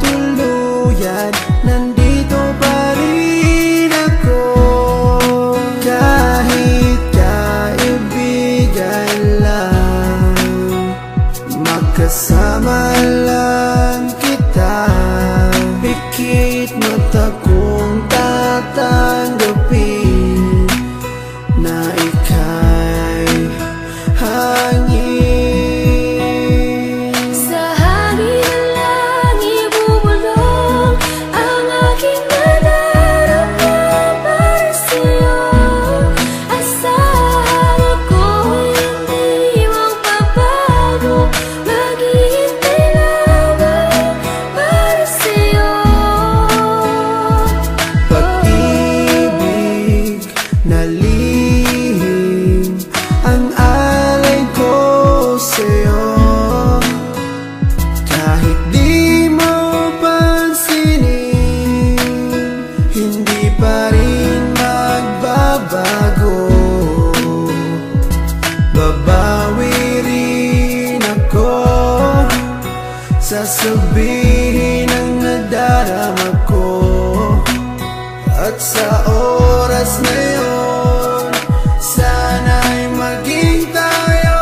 tuluyan, nandito pa rin ako. Kahit kaibigan lang, makasama lang kita. Pikit mata kong tatanggapin na ika'y hangin. Sa hangin lang ibubulong ang aking nadarama para sa'yo. Asahan ako'y hindi magbabago, maghihintay lamang para sa'yo. Pag-ibig na lihim ang alay ko sa'yo. Kahit di mo pansinin, hindi pa rin magbabago. Babawi rin ako, sasabihin ang nadarama ko. At sa oras na yun, sana'y maging tayo.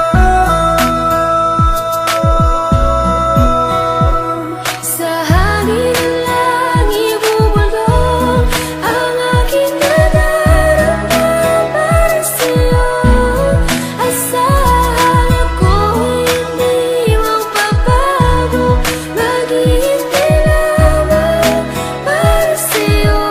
Sa hangin lang ibubulong ang aking nadarama para sa'yo. Asahan ako'y hindi magbabago, maghihintay lamang para sa'yo.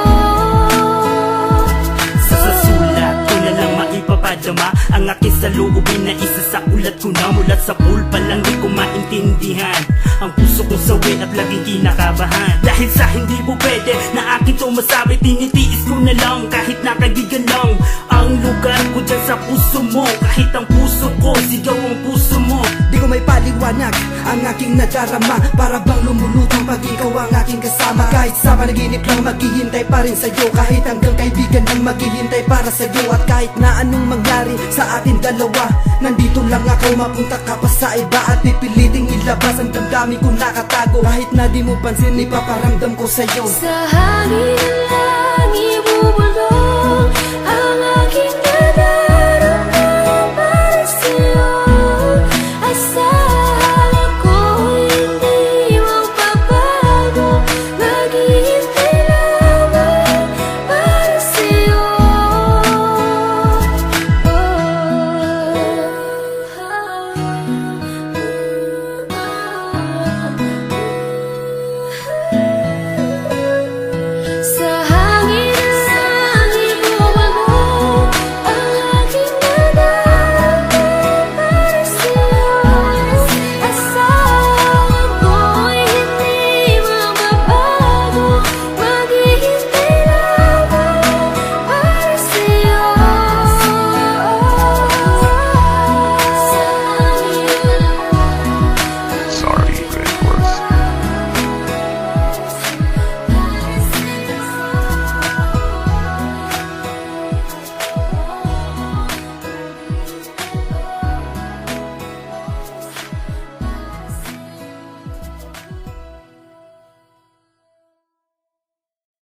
Sa sulat ko na lang maipapadama ang aking saloobin na isa sa ulat ko na. Mula sa pool pa lang di ko maintindihan ang puso kong sawi at laging kinakabahan. Dahil sa hindi mo pwede na akin to masabi, tinitiis ko na lang kahit na kaibigan lang ang lugar ko dyan sa puso mo. Kahit ang puso ko, sigaw ang puso mo. Di ko may paliwanag ang aking nadarama, para bang lumulutang pag ikaw ang aking kasama. Kahit sa panaginip lang maghihintay pa rin sa'yo, kahit hanggang kaibigan lang maghihintay para sa'yo. At kahit na anong mangyari sa atin dalawa, nandito lang ako, mapunta ka pa sa iba. At pipiliting ilabas ang damdamin ko nakatago, kahit na di mo pansin ipaparamdam ko sa'yo. Sa hangin lang